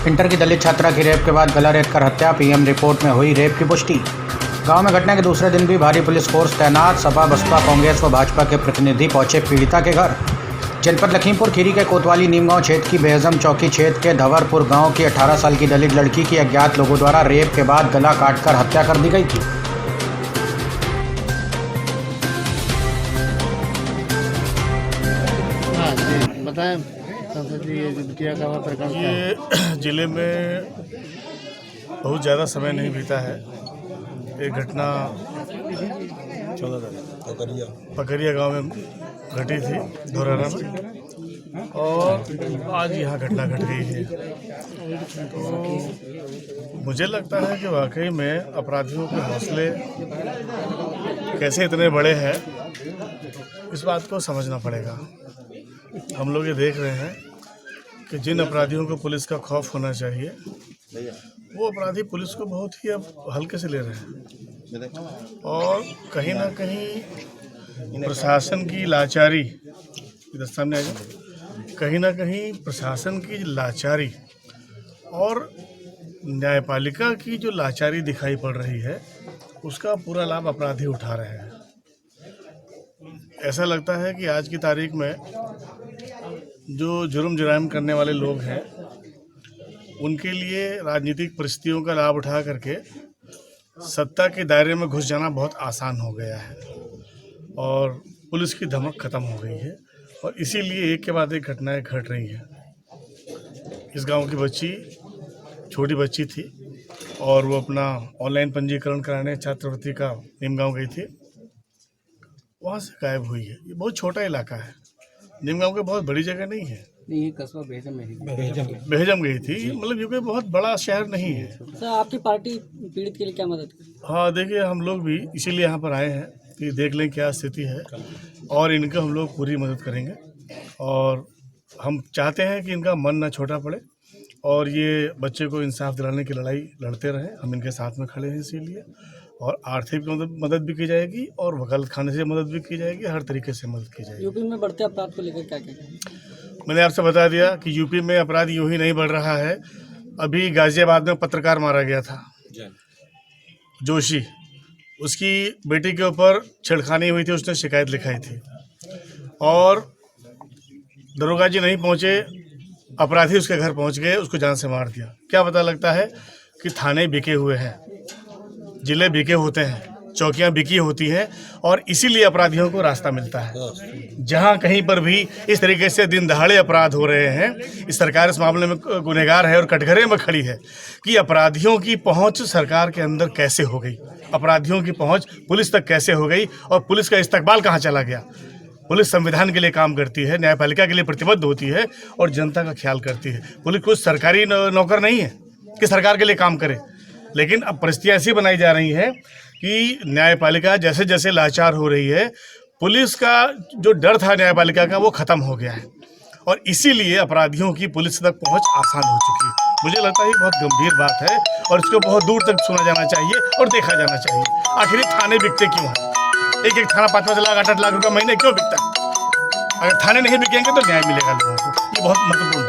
Inter की दलित छात्रा की रेप के बाद गला रेत कर हत्या। पीएम रिपोर्ट में हुई रेप की पुष्टि। गांव में घटना के दूसरे दिन भी भारी पुलिस फोर्स तैनात। सपा बसपा कांग्रेस व भाजपा के प्रतिनिधि पहुंचे पीड़िता के घर। जनपद लखीमपुर खीरी के कोतवाली नीमगांव क्षेत्र की बेहजम चौकी क्षेत्र के धवरपुर गांव की 18 साल की दलित लड़की की अज्ञात लोगों द्वारा रेप के बाद गला काटकर हत्या कर दी गई थी। बताएं ये जिले में बहुत ज़्यादा समय नहीं बीता है। एक घटना पकरिया गांव में घटी थी धोरारा में, और आज यहाँ घटना घट गई है। तो मुझे लगता है कि वाकई में अपराधियों के हौसले कैसे इतने बड़े हैं, इस बात को समझना पड़ेगा। हम लोग ये देख रहे हैं कि जिन अपराधियों को पुलिस का खौफ होना चाहिए, वो अपराधी पुलिस को बहुत ही अब हल्के से ले रहे हैं। और कहीं ना कहीं प्रशासन की लाचारी, सामने कहीं ना कहीं प्रशासन की लाचारी और न्यायपालिका की जो लाचारी दिखाई पड़ रही है, उसका पूरा लाभ अपराधी उठा रहे हैं। ऐसा लगता है कि आज की तारीख में जो जुर्म जुराइम करने वाले लोग हैं, उनके लिए राजनीतिक परिस्थितियों का लाभ उठा करके सत्ता के दायरे में घुस जाना बहुत आसान हो गया है और पुलिस की धमक ख़त्म हो गई है। और इसीलिए एक के बाद एक घटनाएं घट रही हैं। इस गांव की बच्ची, छोटी बच्ची थी, और वो अपना ऑनलाइन पंजीकरण कराने छात्रवृत्ति का नीमगांव गई थी, वहाँ से गायब हुई है। ये बहुत छोटा इलाका है, नीमगांव की बहुत बड़ी जगह नहीं है। ये कस्बा बेहजम में बेहजम गई थी, मतलब ये कोई बहुत बड़ा शहर नहीं है। सर, आपकी पार्टी पीड़ित के लिए क्या मदद करेगी? हाँ, देखिए, हम लोग भी इसीलिए यहाँ पर आए हैं कि देख लें क्या स्थिति है, और इनका हम लोग पूरी मदद करेंगे। और हम चाहते हैं कि इनका मन ना छोटा पड़े और ये बच्चे को इंसाफ दिलाने की लड़ाई लड़ते रहें। हम इनके साथ में खड़े हैं इसीलिए, और आर्थिक मदद भी की जाएगी और वकालत खाने से मदद भी की जाएगी, हर तरीके से मदद की जाएगी। यूपी में बढ़ते अपराध को लेकर क्या कहेंगे? मैंने आपसे बता दिया कि यूपी में अपराध यूं ही नहीं बढ़ रहा है। अभी गाजियाबाद में पत्रकार मारा गया था, जोशी, उसकी बेटी के ऊपर छेड़खानी हुई थी, उसने शिकायत लिखाई थी और दरोगा जी नहीं पहुंचे, अपराधी उसके घर पहुंच गए, उसको जान से मार दिया। क्या पता लगता है कि थाने बिके हुए हैं, जिले बिके होते हैं, चौकियां बिकी होती हैं, और इसीलिए अपराधियों को रास्ता मिलता है। जहां कहीं पर भी इस तरीके से दिन दहाड़े अपराध हो रहे हैं, इस सरकार इस मामले में गुनहगार है और कटघरे में खड़ी है कि अपराधियों की पहुंच सरकार के अंदर कैसे हो गई, अपराधियों की पहुंच पुलिस तक कैसे हो गई, और पुलिस का इस्तकबाल कहाँ चला गया। पुलिस संविधान के लिए काम करती है, न्यायपालिका के लिए प्रतिबद्ध होती है और जनता का ख्याल करती है। पुलिस कुछ सरकारी नौकर नहीं है कि सरकार के लिए काम करे, लेकिन अब परिस्थितियाँ ऐसी बनाई जा रही हैं कि न्यायपालिका जैसे जैसे लाचार हो रही है, पुलिस का जो डर था न्यायपालिका का, वो ख़त्म हो गया है, और इसीलिए अपराधियों की पुलिस तक पहुंच आसान हो चुकी है। मुझे लगता है ये बहुत गंभीर बात है और इसको बहुत दूर तक सुना जाना चाहिए और देखा जाना चाहिए। आखिर थाने बिकते क्यों हैं? एक एक थाना 5-5 लाख 8-8 लाख रुपये महीने क्यों बिकता है? अगर थाने नहीं बिकेंगे तो न्याय मिलेगा लोगों को। ये बहुत महत्वपूर्ण है।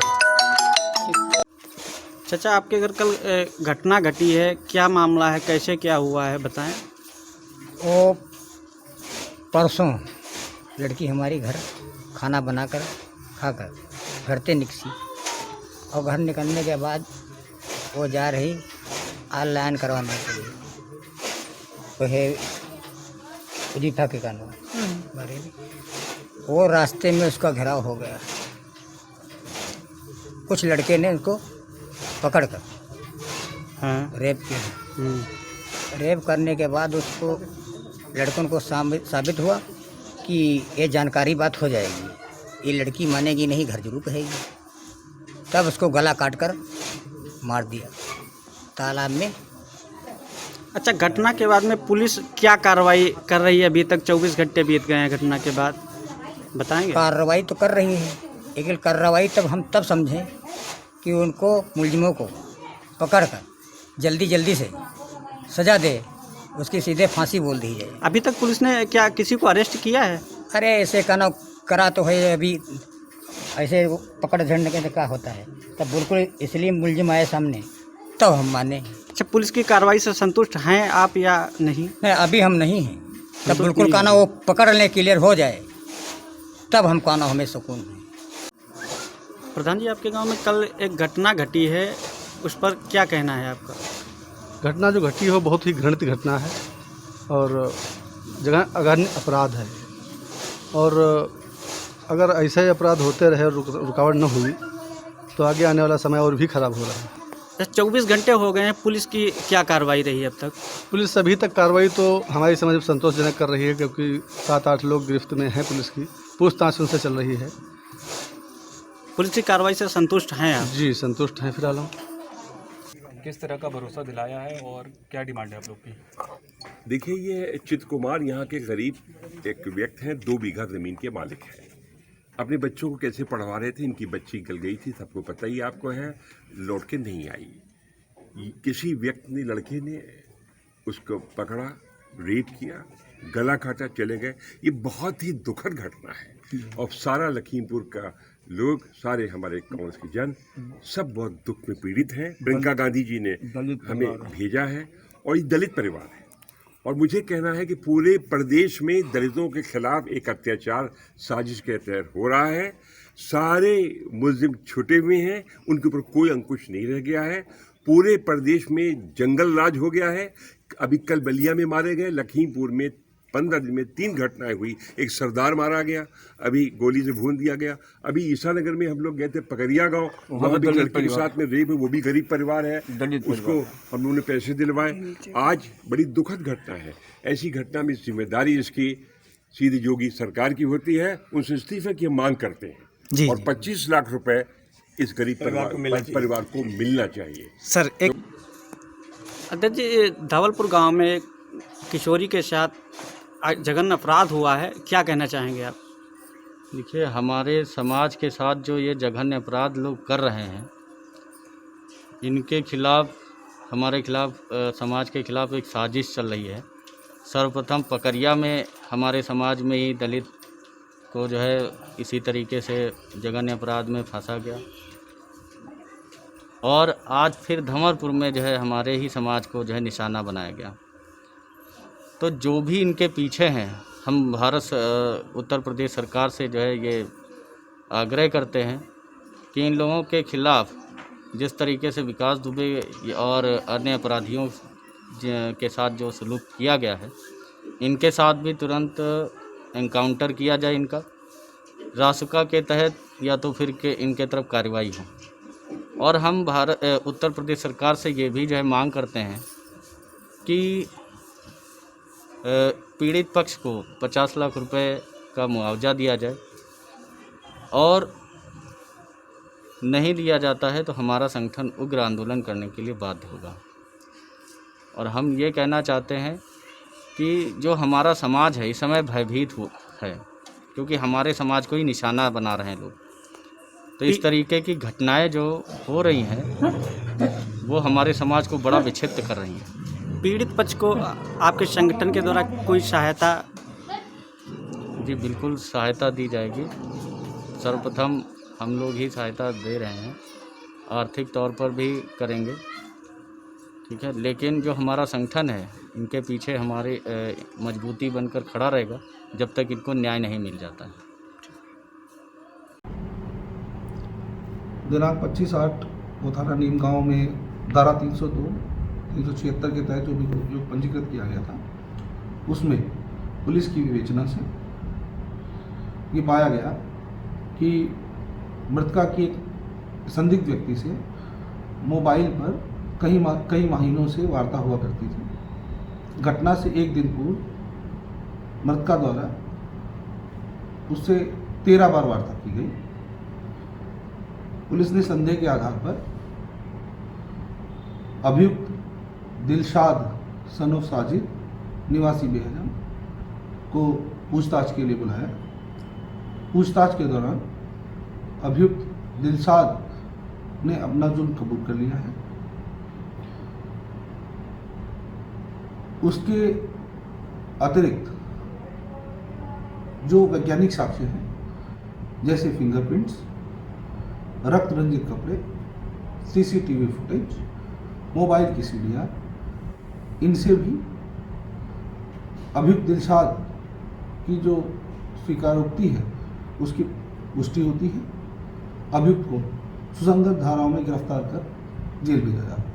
चाचा, आपके घर कल घटना घटी है, क्या मामला है, कैसे क्या हुआ है, बताएं। वो परसों लड़की हमारी घर खाना बनाकर खाकर घर से निकली, और घर निकलने के बाद वो जा रही ऑनलाइन करवाने के लिए, तो है उदीफा के कानून बरेली। वो रास्ते में उसका घेराव हो गया। कुछ लड़के ने उसको पकड़कर रेप किया। रेप करने के बाद उसको लड़कों को साबित हुआ कि ये जानकारी बात हो जाएगी, ये लड़की मानेगी नहीं, घर जरूर कहेगी। तब उसको गला काटकर मार दिया तालाब में। अच्छा, घटना के बाद में पुलिस क्या कार्रवाई कर रही है? अभी तक 24 घंटे बीत गए हैं घटना के बाद, बताएंगे। कार्रवाई तो कर रही है, लेकिन कार्रवाई तब समझें कि उनको मुलजिमों को पकड़कर जल्दी से सज़ा दे, उसकी सीधे फांसी बोल दी जाए। अभी तक पुलिस ने क्या किसी को अरेस्ट किया है? अरे ऐसे करा तो है, अभी ऐसे वो पकड़ झड़ने के क्या होता है, तब बिल्कुल इसलिए मुलजिम आए सामने तब हम माने। अच्छा, पुलिस की कार्रवाई से संतुष्ट हैं आप या नहीं? नहीं, अभी हम नहीं हैं। तब बिल्कुल कहना वो पकड़ लें, क्लियर हो जाए, तब हम कहना हमें सुकून है। प्रधान जी, आपके गांव में कल एक घटना घटी है, उस पर क्या कहना है आपका? घटना जो घटी हो बहुत ही घृणित घटना है और जगह अगन्य अपराध है। और अगर ऐसे अपराध होते रहे और रुकावट न हुई तो आगे आने वाला समय और भी खराब हो रहा है। 24 घंटे हो गए हैं, पुलिस की क्या कार्रवाई रही है अब तक? पुलिस अभी तक कार्रवाई तो हमारी समझ में संतोषजनक कर रही है, क्योंकि 7-8 लोग गिरफ्त में हैं। पुलिस की पूछताछ उनसे चल रही है। पुलिस की कार्रवाई से संतुष्ट हैं आप? जी, संतुष्ट हैं फिलहाल हम। किस तरह का भरोसा दिलाया है और क्या डिमांड है आप लोग की? देखिए, ये चित कुमार यहाँ के गरीब एक व्यक्ति हैं, 2 बीघा ज़मीन के मालिक हैं। अपने बच्चों को कैसे पढ़वा रहे थे, इनकी बच्ची गल गई थी, सबको पता ही आपको है, लौट के नहीं आई। किसी व्यक्ति ने, लड़के ने उसको पकड़ा, रेप किया, गला काटा, चले गए। ये बहुत ही दुखद घटना है और सारा लखीमपुर का लोग, सारे हमारे कांग्रेस के जन सब बहुत दुख में पीड़ित हैं। प्रियंका गांधी जी ने हमें भेजा है और ये दलित परिवार है और मुझे कहना है कि पूरे प्रदेश में दलितों के खिलाफ एक अत्याचार साजिश के तहत हो रहा है। सारे मुलजिम छुटे हुए हैं, उनके ऊपर कोई अंकुश नहीं रह गया है। पूरे प्रदेश में जंगल राज हो गया है। अभी कल बलिया में मारे गए, लखीमपुर में 15 दिन में 3 घटनाएं हुई। एक सरदार मारा गया, अभी गोली से भून दिया गया। अभी ईसानगर में हम लोग गए थे, पकरिया गांव, वहाँ भी लड़की के साथ में रेप है, वो भी गरीब परिवार है, उसको हम लोगों ने पैसे दिलवाए। आज बड़ी दुखद घटना है। ऐसी घटना में जिम्मेदारी इसकी सीधी योगी सरकार की होती है। उनसे इस्तीफे की मांग करते हैं और 25 लाख रुपए इस गरीब परिवार को मिलना चाहिए। सर, एक अध्यक्ष जी, धवलपुर गांव में एक किशोरी के साथ जघन्य अपराध हुआ है, क्या कहना चाहेंगे आप? देखिए, हमारे समाज के साथ जो ये जघन्य अपराध लोग कर रहे हैं, इनके खिलाफ, हमारे खिलाफ, समाज के खिलाफ एक साजिश चल रही है। सर्वप्रथम पकरिया में हमारे समाज में ही दलित को जो है इसी तरीके से जघन्य अपराध में फंसा गया और आज फिर धवलपुर में जो है हमारे ही समाज को जो है निशाना बनाया गया। तो जो भी इनके पीछे हैं, हम उत्तर प्रदेश सरकार से जो है ये आग्रह करते हैं कि इन लोगों के खिलाफ जिस तरीके से विकास दुबे और अन्य अपराधियों के साथ जो सलूक किया गया है, इनके साथ भी तुरंत एनकाउंटर किया जाए इनका, रासुका के तहत, या तो फिर के इनके तरफ कार्रवाई हो। और हम उत्तर प्रदेश सरकार से ये भी जो है मांग करते हैं कि पीड़ित पक्ष को 50 लाख रुपए का मुआवजा दिया जाए और नहीं दिया जाता है तो हमारा संगठन उग्र आंदोलन करने के लिए बाध्य होगा। और हम ये कहना चाहते हैं कि जो हमारा समाज है इस समय भयभीत है, क्योंकि हमारे समाज को ही निशाना बना रहे हैं लोग। तो इस तरीके की घटनाएं जो हो रही हैं वो हमारे समाज को बड़ा विक्षिप्त कर रही हैं। पीड़ित पक्ष को आपके संगठन के द्वारा कोई सहायता? जी, बिल्कुल सहायता दी जाएगी। सर्वप्रथम हम लोग ही सहायता दे रहे हैं, आर्थिक तौर पर भी करेंगे, ठीक है। लेकिन जो हमारा संगठन है, इनके पीछे हमारी मजबूती बनकर खड़ा रहेगा जब तक इनको न्याय नहीं मिल जाता है। दिनांक 25/8 मोथाना नीम गांव में धारा 302, 376 के तहत जो पंजीकृत किया गया था, उसमें पुलिस की विवेचना से ये पाया गया कि मृतका की एक संदिग्ध व्यक्ति से मोबाइल पर कई महीनों से वार्ता हुआ करती थी। घटना से एक दिन पूर्व मृतका द्वारा उससे 13 बार वार्ता की गई। पुलिस ने संदेह के आधार पर अभियुक्त दिलशाद सन ऑफ साजिद निवासी बेहजम को पूछताछ के लिए बुलाया। पूछताछ के दौरान अभियुक्त दिलशाद ने अपना जुर्म कबूल कर लिया है। उसके अतिरिक्त जो वैज्ञानिक साक्ष्य हैं, जैसे फिंगरप्रिंट्स, रक्त रंजित कपड़े, सीसीटीवी फुटेज, मोबाइल की सीडियाँ, इनसे भी अभियुक्त दिलशाद की जो स्वीकारोक्ति है उसकी पुष्टि होती है। अभियुक्त को सुसंगत धाराओं में गिरफ्तार कर जेल भेजा जाता है।